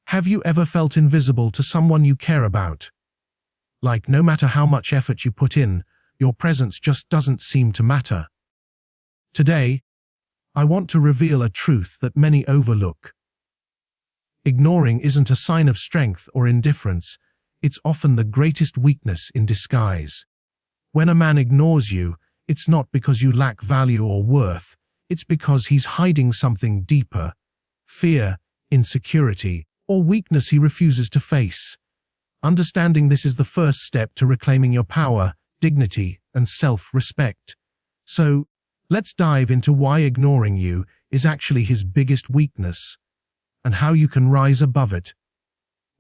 Have you ever felt invisible to someone you care about? Like no matter how much effort you put in, your presence just doesn't seem to matter. Today, I want to reveal a truth that many overlook. Ignoring isn't a sign of strength or indifference, it's often the greatest weakness in disguise. When a man ignores you, it's not because you lack value or worth, it's because he's hiding something deeper: fear, insecurity, or weakness he refuses to face. Understanding this is the first step to reclaiming your power, dignity, and self-respect. So, let's dive into why ignoring you is actually his biggest weakness, and how you can rise above it.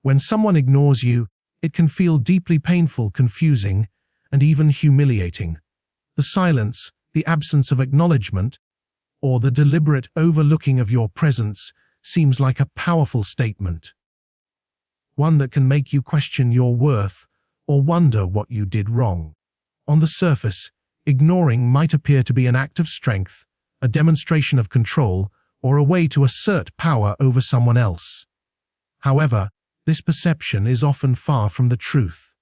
When someone ignores you, it can feel deeply painful, confusing, and even humiliating. The silence, the absence of acknowledgement, or the deliberate overlooking of your presence seems like a powerful statement. One that can make you question your worth or wonder what you did wrong. On the surface, ignoring might appear to be an act of strength, a demonstration of control, or a way to assert power over someone else. However, this perception is often far from the truth.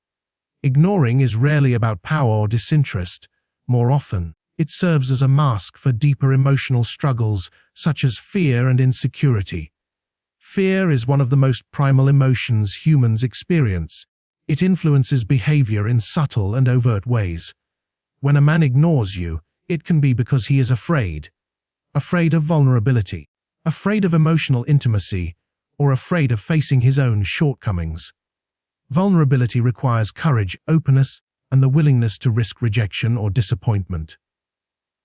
Ignoring is rarely about power or disinterest. More often, it serves as a mask for deeper emotional struggles such as fear and insecurity. Fear is one of the most primal emotions humans experience. It influences behavior in subtle and overt ways. When a man ignores you, it can be because he is afraid. Afraid of vulnerability, afraid of emotional intimacy, or afraid of facing his own shortcomings. Vulnerability requires courage, openness, and the willingness to risk rejection or disappointment.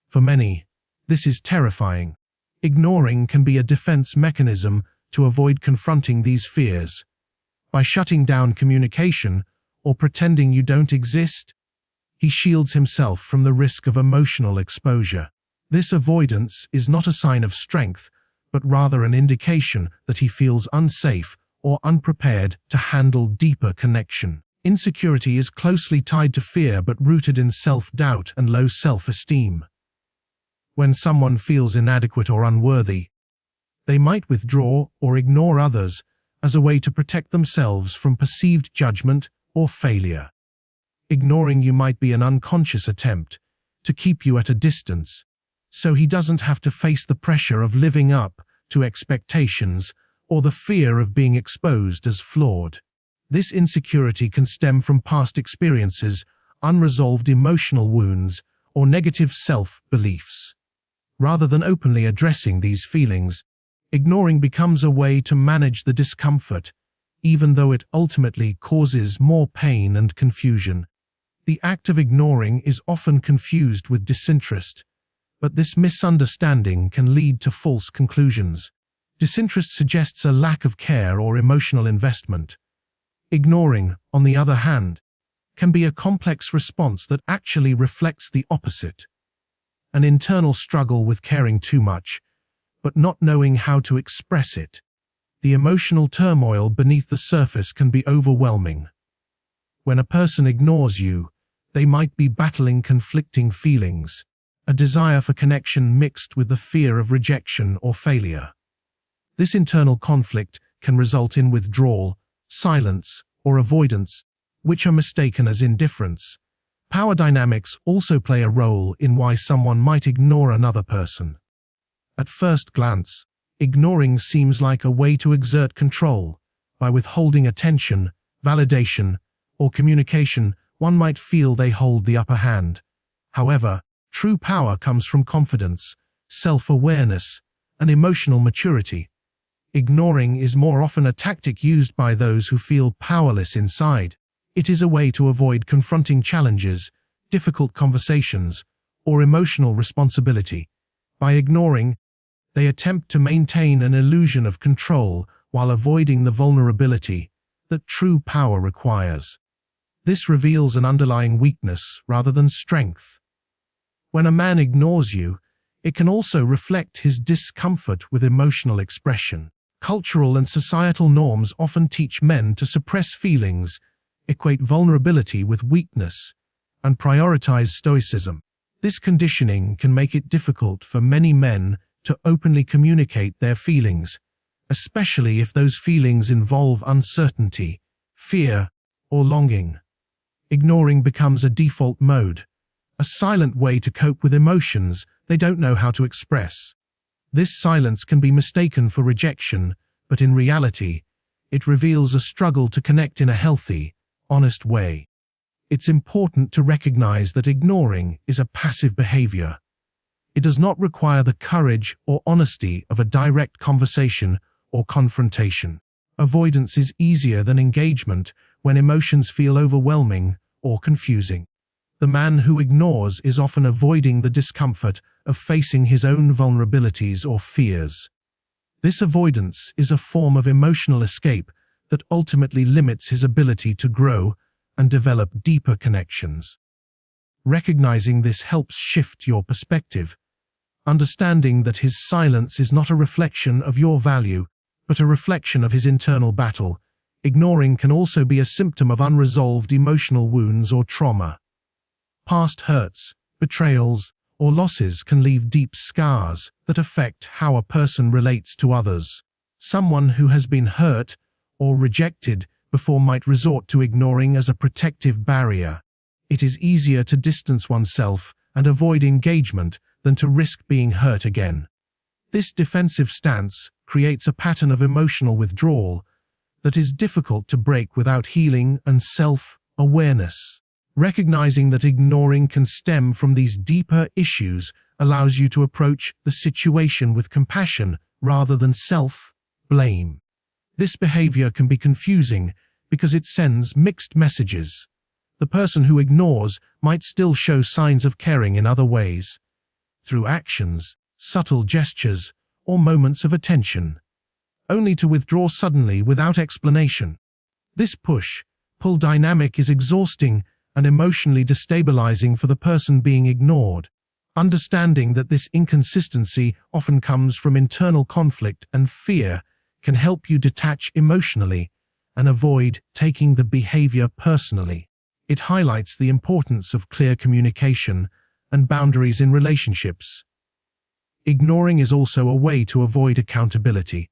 For many, this is terrifying. Ignoring can be a defense mechanism to avoid confronting these fears. By shutting down communication or pretending you don't exist, he shields himself from the risk of emotional exposure. This avoidance is not a sign of strength, but rather an indication that he feels unsafe or unprepared to handle deeper connection. Insecurity is closely tied to fear but rooted in self-doubt and low self-esteem. When someone feels inadequate or unworthy, they might withdraw or ignore others as a way to protect themselves from perceived judgment or failure. Ignoring you might be an unconscious attempt to keep you at a distance, so he doesn't have to face the pressure of living up to expectations or the fear of being exposed as flawed. This insecurity can stem from past experiences, unresolved emotional wounds, or negative self-beliefs. Rather than openly addressing these feelings, ignoring becomes a way to manage the discomfort, even though it ultimately causes more pain and confusion. The act of ignoring is often confused with disinterest, but this misunderstanding can lead to false conclusions. Disinterest suggests a lack of care or emotional investment. Ignoring, on the other hand, can be a complex response that actually reflects the opposite. An internal struggle with caring too much, but not knowing how to express it. The emotional turmoil beneath the surface can be overwhelming. When a person ignores you, they might be battling conflicting feelings, a desire for connection mixed with the fear of rejection or failure. This internal conflict can result in withdrawal, silence, or avoidance, which are mistaken as indifference. Power dynamics also play a role in why someone might ignore another person. At first glance, ignoring seems like a way to exert control. By withholding attention, validation, or communication, one might feel they hold the upper hand. However, true power comes from confidence, self-awareness, and emotional maturity. Ignoring is more often a tactic used by those who feel powerless inside. It is a way to avoid confronting challenges, difficult conversations, or emotional responsibility. By ignoring, they attempt to maintain an illusion of control while avoiding the vulnerability that true power requires. This reveals an underlying weakness rather than strength. When a man ignores you, it can also reflect his discomfort with emotional expression. Cultural and societal norms often teach men to suppress feelings, equate vulnerability with weakness, and prioritize stoicism. This conditioning can make it difficult for many men to openly communicate their feelings, especially if those feelings involve uncertainty, fear, or longing. Ignoring becomes a default mode, a silent way to cope with emotions they don't know how to express. This silence can be mistaken for rejection, but in reality, it reveals a struggle to connect in a healthy, honest way. It's important to recognize that ignoring is a passive behavior. It does not require the courage or honesty of a direct conversation or confrontation. Avoidance is easier than engagement when emotions feel overwhelming or confusing. The man who ignores is often avoiding the discomfort of facing his own vulnerabilities or fears. This avoidance is a form of emotional escape that ultimately limits his ability to grow and develop deeper connections. Recognizing this helps shift your perspective, understanding that his silence is not a reflection of your value, but a reflection of his internal battle. Ignoring can also be a symptom of unresolved emotional wounds or trauma. Past hurts, betrayals, or losses can leave deep scars that affect how a person relates to others. Someone who has been hurt or rejected before might resort to ignoring as a protective barrier. It is easier to distance oneself and avoid engagement than to risk being hurt again. This defensive stance creates a pattern of emotional withdrawal that is difficult to break without healing and self-awareness. Recognizing that ignoring can stem from these deeper issues allows you to approach the situation with compassion rather than self-blame. This behavior can be confusing because it sends mixed messages. The person who ignores might still show signs of caring in other ways, through actions, subtle gestures, or moments of attention, only to withdraw suddenly without explanation. This push-pull dynamic is exhausting and emotionally destabilizing for the person being ignored. Understanding that this inconsistency often comes from internal conflict and fear can help you detach emotionally and avoid taking the behavior personally. It highlights the importance of clear communication and boundaries in relationships. Ignoring is also a way to avoid accountability.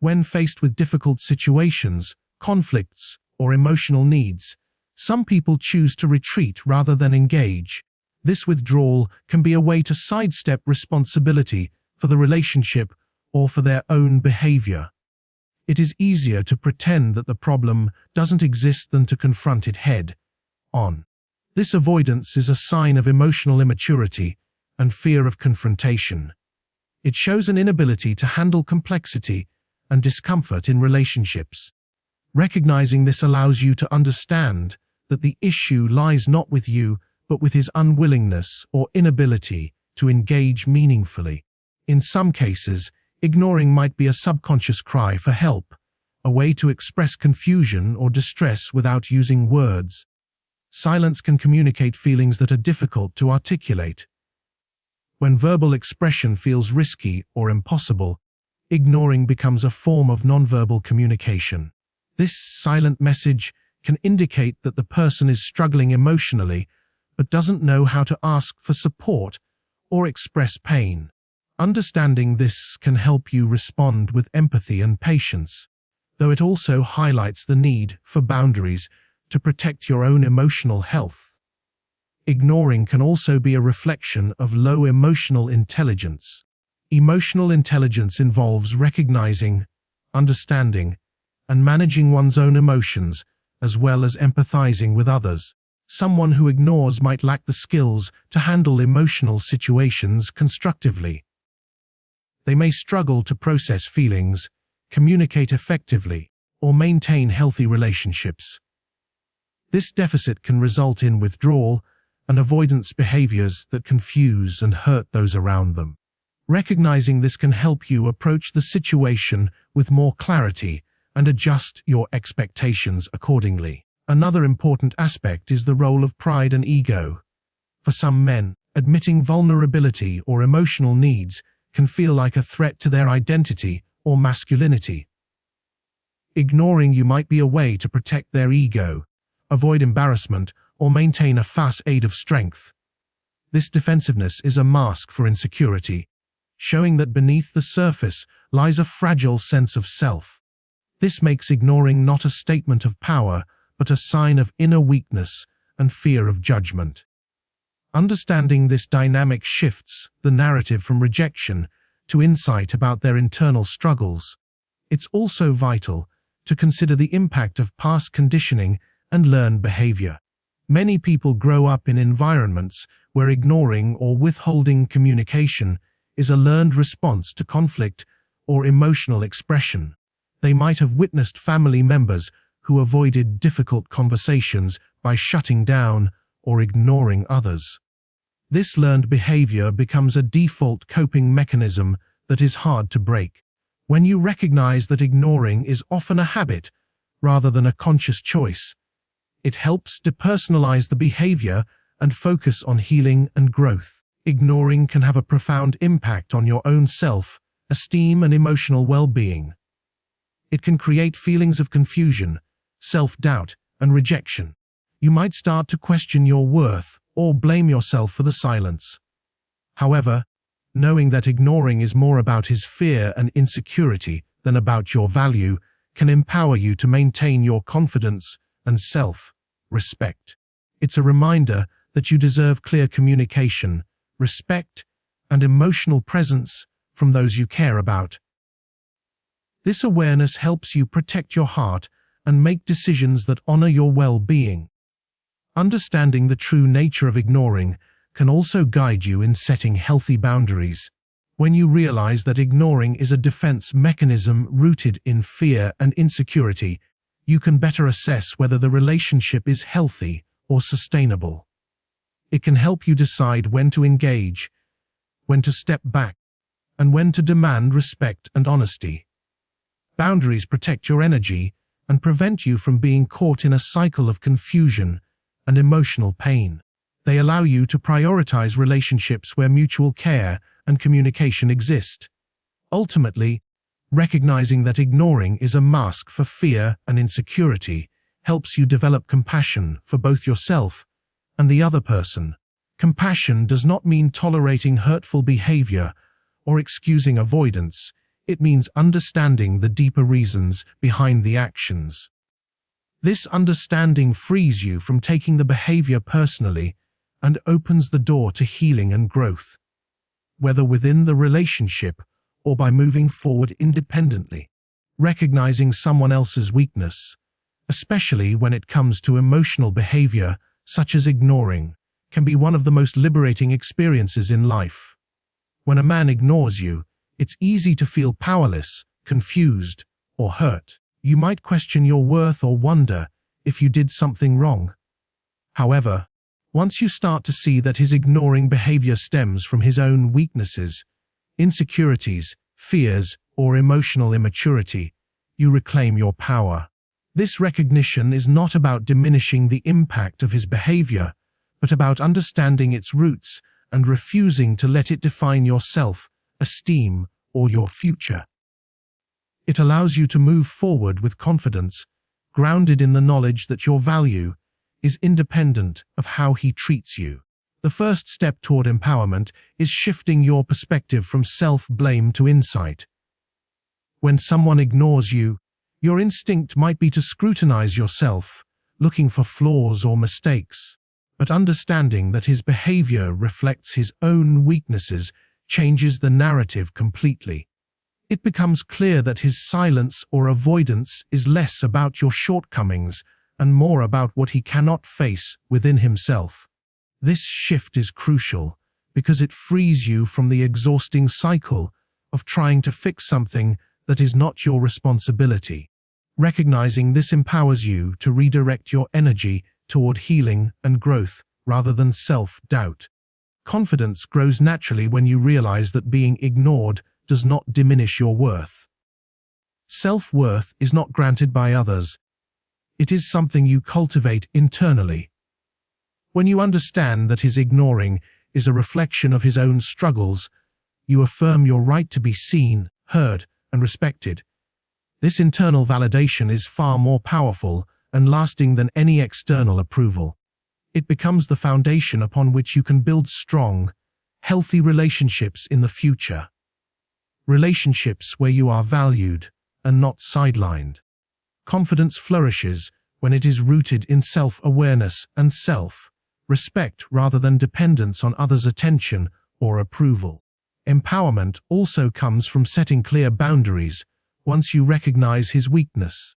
When faced with difficult situations, conflicts, or emotional needs, some people choose to retreat rather than engage. This withdrawal can be a way to sidestep responsibility for the relationship or for their own behavior. It is easier to pretend that the problem doesn't exist than to confront it head-on. This avoidance is a sign of emotional immaturity and fear of confrontation. It shows an inability to handle complexity and discomfort in relationships. Recognizing this allows you to understand that the issue lies not with you, but with his unwillingness or inability to engage meaningfully. In some cases, ignoring might be a subconscious cry for help, a way to express confusion or distress without using words. Silence can communicate feelings that are difficult to articulate. When verbal expression feels risky or impossible, ignoring becomes a form of nonverbal communication. This silent message can indicate that the person is struggling emotionally but doesn't know how to ask for support or express pain. Understanding this can help you respond with empathy and patience, though it also highlights the need for boundaries to protect your own emotional health. Ignoring can also be a reflection of low emotional intelligence. Emotional intelligence involves recognizing, understanding, and managing one's own emotions, as well as empathizing with others. Someone who ignores might lack the skills to handle emotional situations constructively. They may struggle to process feelings, communicate effectively, or maintain healthy relationships. This deficit can result in withdrawal and avoidance behaviors that confuse and hurt those around them. Recognizing this can help you approach the situation with more clarity and adjust your expectations accordingly. Another important aspect is the role of pride and ego. For some men, admitting vulnerability or emotional needs can feel like a threat to their identity or masculinity. Ignoring you might be a way to protect their ego, avoid embarrassment, or maintain a facade of strength. This defensiveness is a mask for insecurity, showing that beneath the surface lies a fragile sense of self. This makes ignoring not a statement of power, but a sign of inner weakness and fear of judgment. Understanding this dynamic shifts the narrative from rejection to insight about their internal struggles. It's also vital to consider the impact of past conditioning and learned behavior. Many people grow up in environments where ignoring or withholding communication is a learned response to conflict or emotional expression. They might have witnessed family members who avoided difficult conversations by shutting down or ignoring others. This learned behavior becomes a default coping mechanism that is hard to break. When you recognize that ignoring is often a habit rather than a conscious choice, it helps depersonalize the behavior and focus on healing and growth. Ignoring can have a profound impact on your own self-esteem and emotional well-being. It can create feelings of confusion, self-doubt, and rejection. You might start to question your worth or blame yourself for the silence. However, knowing that ignoring is more about his fear and insecurity than about your value can empower you to maintain your confidence and self-respect. It's a reminder that you deserve clear communication, respect, and emotional presence from those you care about. This awareness helps you protect your heart and make decisions that honor your well-being. Understanding the true nature of ignoring can also guide you in setting healthy boundaries. When you realize that ignoring is a defense mechanism rooted in fear and insecurity, you can better assess whether the relationship is healthy or sustainable. It can help you decide when to engage, when to step back, and when to demand respect and honesty. Boundaries protect your energy and prevent you from being caught in a cycle of confusion and emotional pain. They allow you to prioritize relationships where mutual care and communication exist. Ultimately, recognizing that ignoring is a mask for fear and insecurity helps you develop compassion for both yourself and the other person. Compassion does not mean tolerating hurtful behavior or excusing avoidance. It means understanding the deeper reasons behind the actions. This understanding frees you from taking the behavior personally and opens the door to healing and growth, whether within the relationship or by moving forward independently. Recognizing someone else's weakness, especially when it comes to emotional behavior such as ignoring, can be one of the most liberating experiences in life. When a man ignores you, it's easy to feel powerless, confused, or hurt. You might question your worth or wonder if you did something wrong. However, once you start to see that his ignoring behavior stems from his own weaknesses, insecurities, fears, or emotional immaturity, you reclaim your power. This recognition is not about diminishing the impact of his behavior, but about understanding its roots and refusing to let it define your self-esteem or your future. It allows you to move forward with confidence, grounded in the knowledge that your value is independent of how he treats you. The first step toward empowerment is shifting your perspective from self-blame to insight. When someone ignores you, your instinct might be to scrutinize yourself, looking for flaws or mistakes. But understanding that his behavior reflects his own weaknesses changes the narrative completely. It becomes clear that his silence or avoidance is less about your shortcomings and more about what he cannot face within himself. This shift is crucial because it frees you from the exhausting cycle of trying to fix something that is not your responsibility. Recognizing this empowers you to redirect your energy toward healing and growth rather than self-doubt. Confidence grows naturally when you realize that being ignored does not diminish your worth. Self-worth is not granted by others. It is something you cultivate internally. When you understand that his ignoring is a reflection of his own struggles, you affirm your right to be seen, heard, and respected. This internal validation is far more powerful and lasting than any external approval. It becomes the foundation upon which you can build strong, healthy relationships in the future. relationships where you are valued and not sidelined. Confidence flourishes when it is rooted in self-awareness and self-respect rather than dependence on others' attention or approval. Empowerment also comes from setting clear boundaries once you recognize his weakness.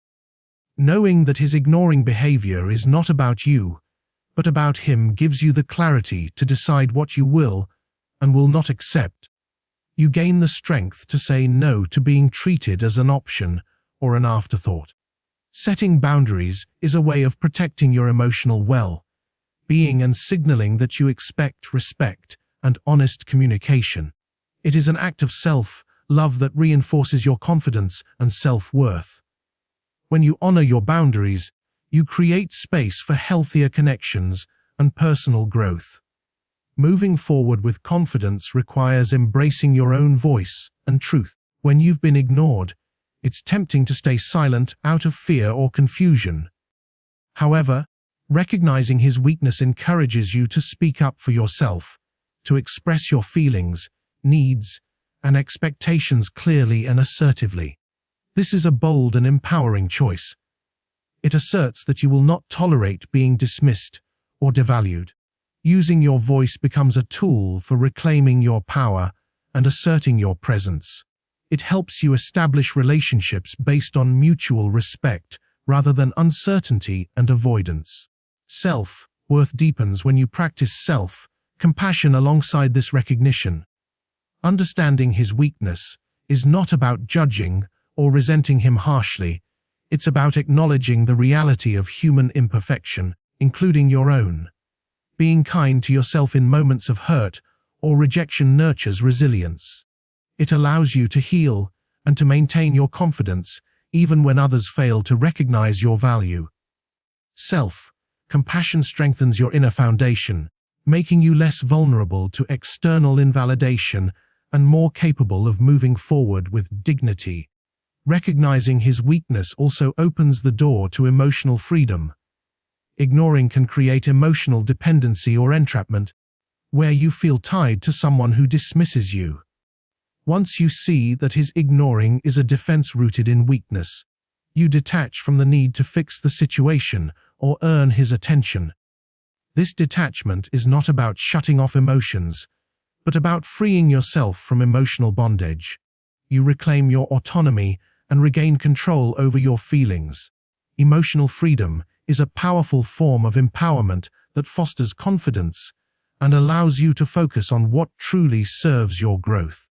Knowing that his ignoring behavior is not about you, but about him gives you the clarity to decide what you will and will not accept. You gain the strength to say no to being treated as an option or an afterthought. Setting boundaries is a way of protecting your emotional well-being and signaling that you expect respect and honest communication. It is an act of self-love that reinforces your confidence and self-worth. When you honor your boundaries, you create space for healthier connections and personal growth. Moving forward with confidence requires embracing your own voice and truth. When you've been ignored, it's tempting to stay silent out of fear or confusion. However, recognizing his weakness encourages you to speak up for yourself, to express your feelings, needs, and expectations clearly and assertively. This is a bold and empowering choice. It asserts that you will not tolerate being dismissed or devalued. Using your voice becomes a tool for reclaiming your power and asserting your presence. It helps you establish relationships based on mutual respect rather than uncertainty and avoidance. Self-worth deepens when you practice self-compassion alongside this recognition. Understanding his weakness is not about judging or resenting him harshly. It's about acknowledging the reality of human imperfection, including your own. Being kind to yourself in moments of hurt or rejection nurtures resilience. It allows you to heal and to maintain your confidence even when others fail to recognize your value. Self-compassion strengthens your inner foundation, making you less vulnerable to external invalidation and more capable of moving forward with dignity. Recognizing his weakness also opens the door to emotional freedom. Ignoring can create emotional dependency or entrapment, where you feel tied to someone who dismisses you. Once you see that his ignoring is a defense rooted in weakness, you detach from the need to fix the situation or earn his attention. This detachment is not about shutting off emotions, but about freeing yourself from emotional bondage. You reclaim your autonomy and regain control over your feelings. Emotional freedom is a powerful form of empowerment that fosters confidence and allows you to focus on what truly serves your growth.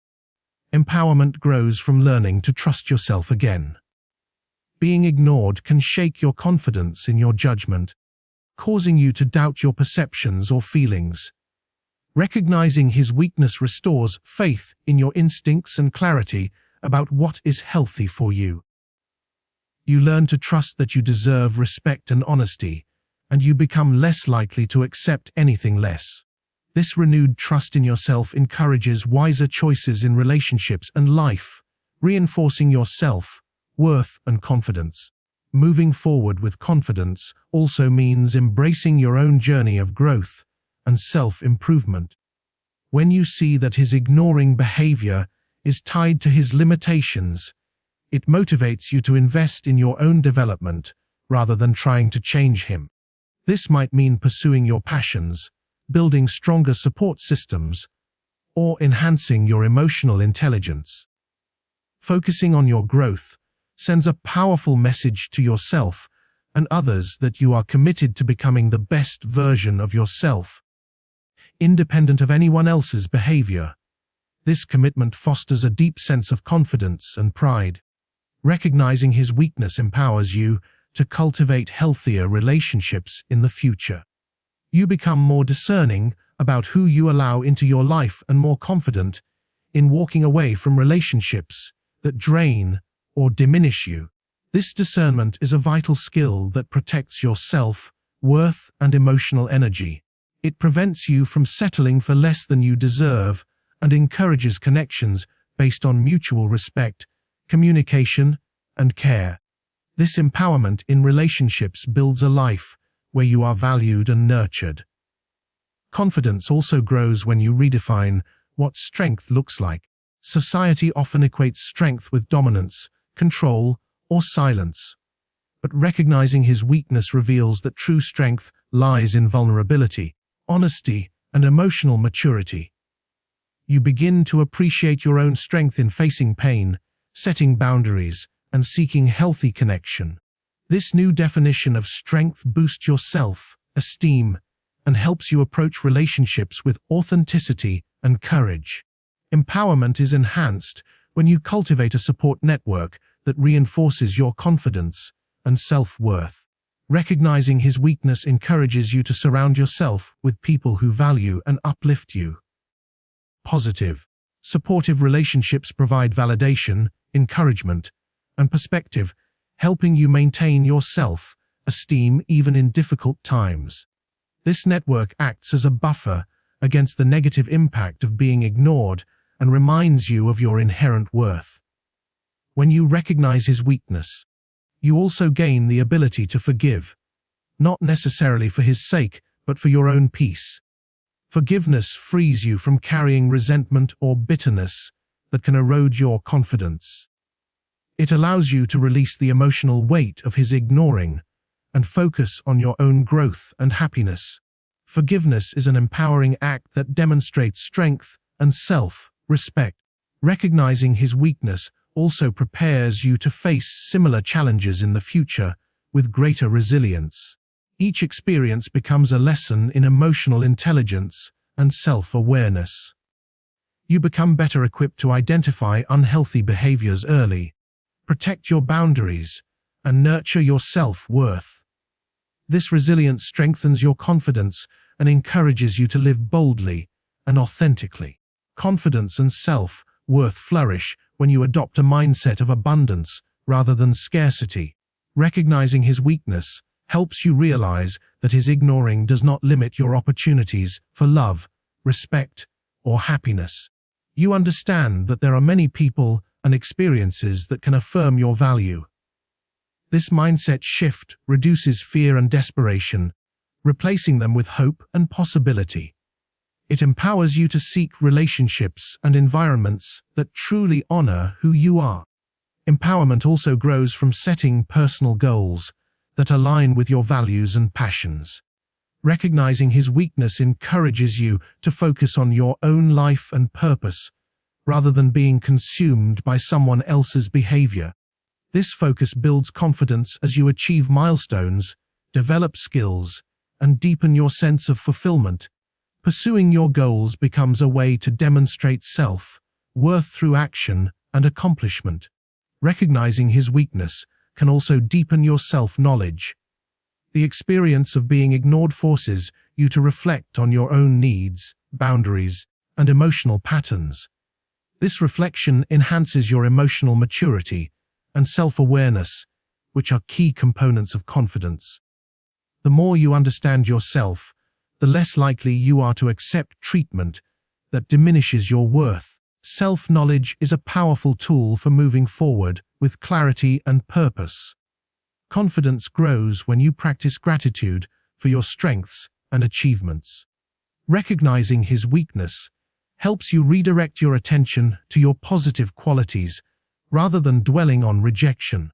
Empowerment grows from learning to trust yourself again. Being ignored can shake your confidence in your judgment, causing you to doubt your perceptions or feelings. Recognizing his weakness restores faith in your instincts and clarity about what is healthy for you. You learn to trust that you deserve respect and honesty, and you become less likely to accept anything less. This renewed trust in yourself encourages wiser choices in relationships and life, reinforcing your self-worth and confidence. Moving forward with confidence also means embracing your own journey of growth and self-improvement. When you see that his ignoring behavior is tied to his limitations, it motivates you to invest in your own development rather than trying to change him. This might mean pursuing your passions, building stronger support systems, or enhancing your emotional intelligence. Focusing on your growth sends a powerful message to yourself and others that you are committed to becoming the best version of yourself, independent of anyone else's behavior. This commitment fosters a deep sense of confidence and pride. Recognizing his weakness empowers you to cultivate healthier relationships in the future. You become more discerning about who you allow into your life and more confident in walking away from relationships that drain or diminish you. This discernment is a vital skill that protects your self-worth and emotional energy. It prevents you from settling for less than you deserve and encourages connections based on mutual respect, communication, and care. This empowerment in relationships builds a life where you are valued and nurtured. Confidence also grows when you redefine what strength looks like. Society often equates strength with dominance, control, or silence. But recognizing his weakness reveals that true strength lies in vulnerability, honesty, and emotional maturity. You begin to appreciate your own strength in facing pain, setting boundaries, and seeking healthy connection. This new definition of strength boosts your self-esteem and helps you approach relationships with authenticity and courage. Empowerment is enhanced when you cultivate a support network that reinforces your confidence and self-worth. Recognizing his weakness encourages you to surround yourself with people who value and uplift you. Positive, supportive relationships provide validation, encouragement, and perspective, helping you maintain your self-esteem even in difficult times. This network acts as a buffer against the negative impact of being ignored and reminds you of your inherent worth. When you recognize his weakness, you also gain the ability to forgive, not necessarily for his sake, but for your own peace. Forgiveness frees you from carrying resentment or bitterness that can erode your confidence. It allows you to release the emotional weight of his ignoring and focus on your own growth and happiness. Forgiveness is an empowering act that demonstrates strength and self-respect. Recognizing his weakness also prepares you to face similar challenges in the future with greater resilience. Each experience becomes a lesson in emotional intelligence and self-awareness. You become better equipped to identify unhealthy behaviors early, protect your boundaries, and nurture your self-worth. This resilience strengthens your confidence and encourages you to live boldly and authentically. Confidence and self-worth flourish when you adopt a mindset of abundance rather than scarcity. Recognizing his weakness helps you realize that his ignoring does not limit your opportunities for love, respect, or happiness. You understand that there are many people and experiences that can affirm your value. This mindset shift reduces fear and desperation, replacing them with hope and possibility. It empowers you to seek relationships and environments that truly honor who you are. Empowerment also grows from setting personal goals that align with your values and passions. Recognizing his weakness encourages you to focus on your own life and purpose, rather than being consumed by someone else's behavior. This focus builds confidence as you achieve milestones, develop skills, and deepen your sense of fulfillment. Pursuing your goals becomes a way to demonstrate self-worth through action and accomplishment. Recognizing his weakness can also deepen your self-knowledge. The experience of being ignored forces you to reflect on your own needs, boundaries, and emotional patterns. This reflection enhances your emotional maturity and self-awareness, which are key components of confidence. The more you understand yourself, the less likely you are to accept treatment that diminishes your worth. Self-knowledge is a powerful tool for moving forward with clarity and purpose. Confidence grows when you practice gratitude for your strengths and achievements. Recognizing his weakness helps you redirect your attention to your positive qualities rather than dwelling on rejection.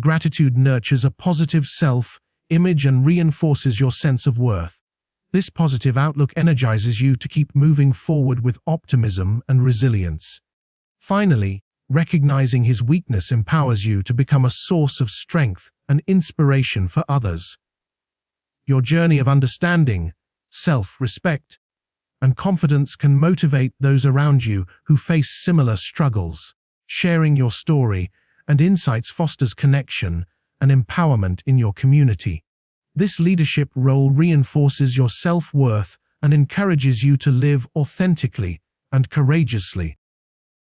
Gratitude nurtures a positive self-image and reinforces your sense of worth. This positive outlook energizes you to keep moving forward with optimism and resilience. Finally, recognizing his weakness empowers you to become a source of strength and inspiration for others. Your journey of understanding, self-respect, and confidence can motivate those around you who face similar struggles. Sharing your story and insights fosters connection and empowerment in your community. This leadership role reinforces your self-worth and encourages you to live authentically and courageously.